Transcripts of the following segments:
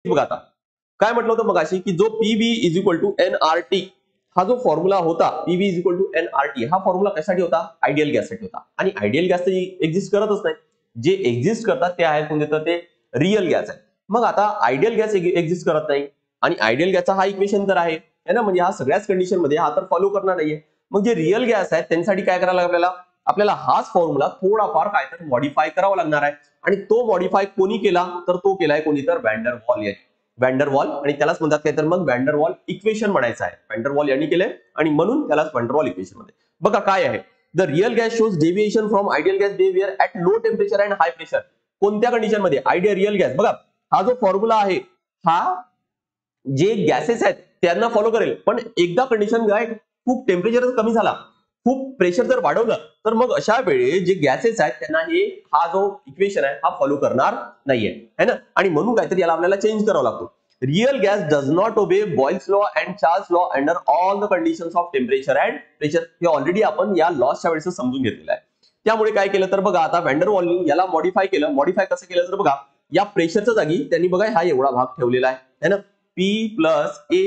बघा आता काय म्हटलं होतं मगाशी की जो PB is equal to NRT हा जो फॉर्म्युला होता, PB is equal to NRT, हा फॉर्म्युला कशासाठी होता? आयडियल गॅससाठी होता. आणि आयडियल गॅस तर एक्झिस्ट करतच नाही. जे एक्झिस्ट करतात ते आहेत कोणते, तर ते रिअल गॅस आहे. मग आता आयडियल गॅस एक्झिस्ट करत नाही आणि आयडियल गॅसचा हा इक्वेशन तर आहे ना, म्हणजे हा सगळ्याच कंडिशन मध्ये हा तर फॉलो करणार नाहीये. मग जे रिअल गॅस आहेत त्यांच्यासाठी काय करायला आपल्याला, आपल्याला हाच फॉर्म्युला थोडाफार काय तर मॉडिफाय करावा लागणार आहे. आणि तो मॉडिफाय कोणी केला, तर तो केलाय कोणी, तर व्हॅन वॉल यांनी. व्हॅन वॉल, आणि त्यालाच म्हणतात काय तर मग व्हॅन वॉल इक्वेशन म्हणायचं आहे. व्हॅन वॉल यांनी केलंय आणि म्हणून त्यालाच व्हॅन वॉल इक्वेशन मध्ये. बघा काय आहे, the real gas shows deviation from ideal gas behaviour at low temperature and high pressure. कोणत्या कंडिशन मध्ये? Ideal real gas. बघा हा जो फॉर्म्युला आहे हा जे गॅसेस आहेत त्यांना फॉलो करेल, पण एकदा कंडिशन काय, खूप टेम्परेचर कमी झाला, खूप प्रेशर जर वाढवलं, तर मग अशा वेळी जे गॅसेस आहेत त्यांना हा जो इक्वेशन आहे हा फॉलो करणार नाहीये, है ना. आणि म्हणून काहीतरी याला आपल्याला चेंज करावा लागतो. Real gas does not obey Boyle's law and Charles law under all the conditions of temperature and pressure. हे ऑलरेडी आपण या लॉसच्या वेळेस समजून घेतलेलं आहे. त्यामुळे काय केलं तर बघा, आता व्हॅन वॉलनी याला मॉडिफाय केलं. मॉडिफाय कसं केलं तर बघा, या प्रेशरच्या जागी त्यांनी बघा हा एवढा भाग ठेवलेला आहे ना, P plus A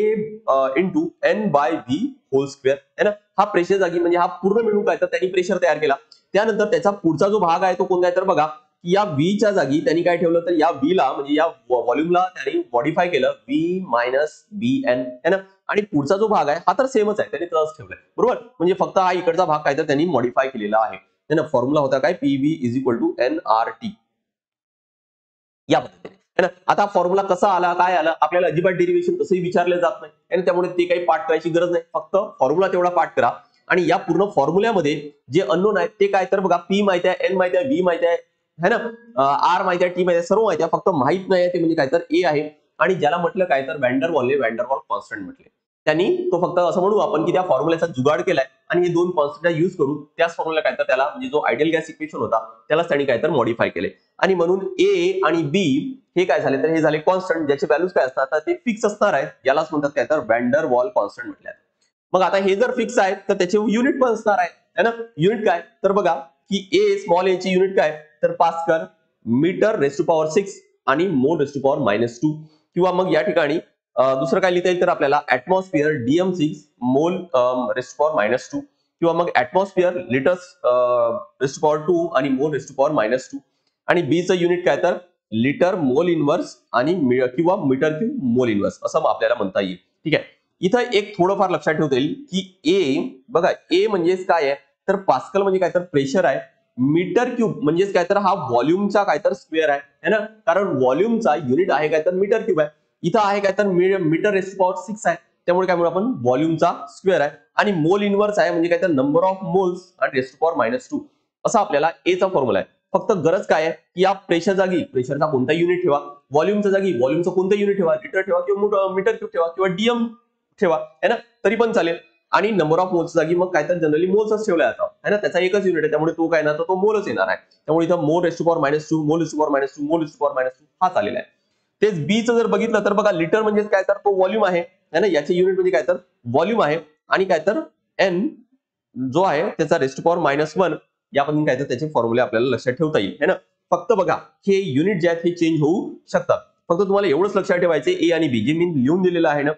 into N by V whole square, है ना. हा प्रेशर जागी म्हणजे हा पूर्ण मिळून काय तर त्यांनी प्रेशर तयार केला. त्यानंतर त्याचा पुढचा जो भाग आहे तो कोणता आहे तर बघा, की या व्हीच्या जागी त्यांनी काय ठेवलं तर या व्हीला म्हणजे या व्हॉल्यूमला त्यांनी मॉडिफाय केलं व्ही मायनस बी एन, है ना. आणि पुढचा जो भाग आहे हा तर सेमच आहे, त्यांनी तसंच ठेवलाय, बरोबर. म्हणजे फक्त हा इकडचा भाग काय तर त्यांनी मॉडिफाय केलेला आहे, है ना. फॉर्म्युला होता काय, PV is equal to N R T, या पद्धतीने, है ना. आता फॉर्म्युला कसा आला, काय आलं, आपल्याला अजिबात डेरिव्हेशन तसंही विचारले जात नाही, आणि त्यामुळे ते काही पाठ करायची गरज नाही. फक्त फॉर्म्युला तेवढा पाठ करा. आणि या पूर्ण फॉर्म्युल्यामध्ये जे अननोन आहेत ते काय तर बघा, पी माहिती आहे, एन माहिती आहे, व्ही माहिती आहे, है ना, आर माहिती आहे, टी माहिती आहे, सर्व माहिती आहे. फक्त माहित नाही ते म्हणजे काय तर ए आहे. आणि ज्याला म्हटलं काय तर व्हॅन वॉल कॉन्स्टंट म्हटले. त्यांनी तो फक्त असं म्हणू आपण की त्या फॉर्म्युल्याचा जुगाड केलाय आणि हे दोन कॉन्स्टंट युज करून त्याच फॉर्म्युला काय तर त्याला म्हणजे जो आयडियल गॅस इक्वेशन होता त्यालाच त्यांनी काय तर मॉडिफाय केले. आणि म्हणून ए आणि बी हे काय झाले तर हे झाले कॉन्स्टंट, ज्याचे व्हॅल्यूज काय असतात तर ते फिक्स असणार आहेत. यालाच म्हणतात काय तर व्हॅन वॉल कॉन्स्टंट म्हटल्यात. मग आता हे जर फिक्स आहे तर त्याचे युनिट पण असणार आहे ना. युनिट काय तर बघा, की ए स्मॉल ए ची युनिट काय तर pascal, metre raise to power 6 आणि मोल रेस टू पॉवर -2. किंवा मग या ठिकाणी दुसरं काय लिहिता येईल तर आपल्याला atmosphere DM6 mole raise to power -2, किंवा मग atmosphere litres raise to power 2 आणि मोल रेस टू पॉवर -2. आणि बीचं युनिट काय तर लिटर मोल इन्व्हर्स आणि किंवा मीटर क्यूब मोल इन्व्हर्स असं आपल्याला म्हणता येईल. ठीक आहे. इथं एक थोडंफार लक्षात ठेवता येईल की ए बघा, ए म्हणजेच काय आहे तर पास्कल म्हणजे काय तर प्रेशर आहे. मीटर क्यूब म्हणजेच काय तर हा व्हॉल्यूमचा काय तर स्क्वेअर आहे ना, कारण व्हॉल्यूमचा युनिट आहे काय तर मीटर क्यूब आहे. इथं आहे काय तर मीटर रेस टू पॉवर 6 आहे, त्यामुळे काय म्हणू आपण व्हॉल्यूमचा स्क्वेअर आहे. आणि मोल इन्व्हर्स आहे म्हणजे काय तर नंबर ऑफ मोल्स आणि रेस टू पॉवर -2 असा आपल्याला एचा फॉर्म्युला आहे. फक्त गरज काय आहे की या प्रेशर जागी प्रेशरचा कोणता युनिट ठेवा, व्हॉल्यूमच्या जागी व्हॉल्यूमचं कोणतं युनिट ठेवा, लिटर ठेवा किंवा मीटर क्यूब ठेवा किंवा डीएम ठेवा, है ना, तरी पण चालेल. आणि नंबर ऑफ मोल्स जागी मग काय तर जनरली मोल्सच ठेवला जातं, है ना. त्याचा एकच युनिट आहे त्यामुळे तो काय ना तो मोलच येणार आहे. त्यामुळे इथं mole raise to power -2, mole raise to power -2, mole raise to power -2 हा चालेला आहे. तेच बीचं जर बघितलं तर बघा, लिटर म्हणजे काय तर तो व्हॉल्यूम आहे ना, याचे युनिट म्हणजे काय तर व्हॉल्यूम आहे. आणि काय तर एन जो आहे त्याचा रेस टू पॉवर -1 या पद्धतीने काय तर त्याचे फॉर्म्युले आपल्याला लक्षात ठेवता येईल, है ना. फक्त बघा हे युनिट जे आहेत हे चेंज होऊ शकतात. फक्त तुम्हाला एवढंच लक्षात ठेवायचे, ए आणि बी जे मी लिहून दिलेलं आहे ना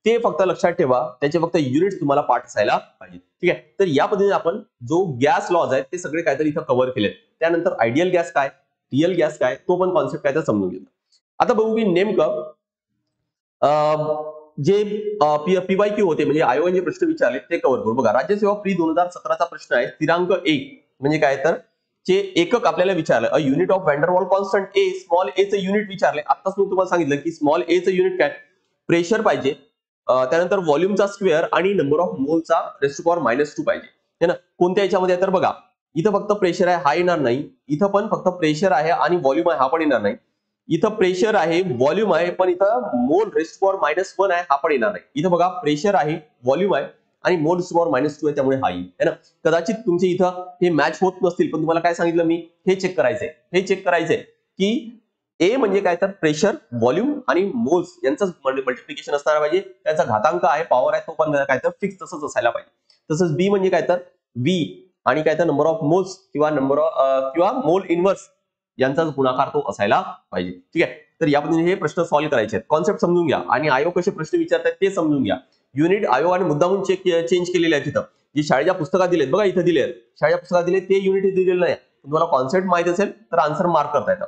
ते फक्त लक्षात ठेवा, त्याचे फक्त युनिट्स तुम्हाला पाठ असायला पाहिजे. ठीक आहे. तर या पद्धतीने आपण जो गॅस लॉज आहेत ते सगळे काहीतरी इथं कव्हर केले. त्यानंतर आयडियल गॅस काय, रिअल गॅस काय, तो पण कॉन्सेप्ट काय तर समजून घेतला. आता बघू की नेमकं जे PYQ होते म्हणजे आयोगाने जे प्रश्न विचारले ते कव्हर करू. बघा, राज्यसेवा प्री 2017चा प्रश्न आहे. स्थिरांक 1 म्हणजे काय तर चे एकक आपल्याला विचारलं. A unit of van Waals constant a, small a चं युनिट विचारले. आताच मी तुम्हाला सांगितलं की स्मॉल ए चं युनिट काय, प्रेशर पाहिजे, त्यानंतर व्हॉल्यूमचा स्क्वेअर आणि नंबर ऑफ मोलचा रेस टू पॉवर -2 पाहिजे, है ना. कोणत्या याच्यामध्ये तर बघा, इथं फक्त प्रेशर आहे हा येणार नाही, इथं पण फक्त प्रेशर आहे आणि व्हॉल्यूम आहे हा पण येणार नाही, इथं प्रेशर आहे व्हॉल्यूम आहे पण इथं मोल रेस टू पॉवर -1 आहे हा पण येणार नाही. इथं बघा प्रेशर आहे, व्हॉल्यूम आहे आणि मोल रेस टू पॉवर -2 आहे, त्यामुळे हा येईल, है ना. कदाचित तुमचे इथं हे मॅच होत नसतील, पण तुम्हाला काय सांगितलं मी, हे चेक करायचंय की ए म्हणजे काय तर प्रेशर, व्हॉल्यूम आणि मोल्स यांचं मल्टिप्लिकेशन असणार पाहिजे. त्याचा घातांक आहे, पॉवर आहे, तो पण काय तर फिक्स तसंच असायला पाहिजे. तसंच बी म्हणजे काय तर व्ही आणि काय तर नंबर ऑफ मोल्स किंवा मोल इन्व्हर्स यांचाच गुणाकार तो असायला पाहिजे. ठीक आहे. तर या पद्धतीने हे प्रश्न सॉल्व्ह करायचे आहेत. कॉन्सेप्ट समजून घ्या आणि आयोग कसे प्रश्न विचारतात ते समजून घ्या. युनिट आयोगाने मुद्दामून चेंज केलेले आहे तिथं. जी शाळेच्या पुस्तकात दिलेत बघा, इथे दिले शाळेच्या पुस्तकात दिले ते युनिट दिलेलं नाही. तुम्हाला कॉन्सेप्ट माहिती असेल तर आन्सर मार्क करता येतं.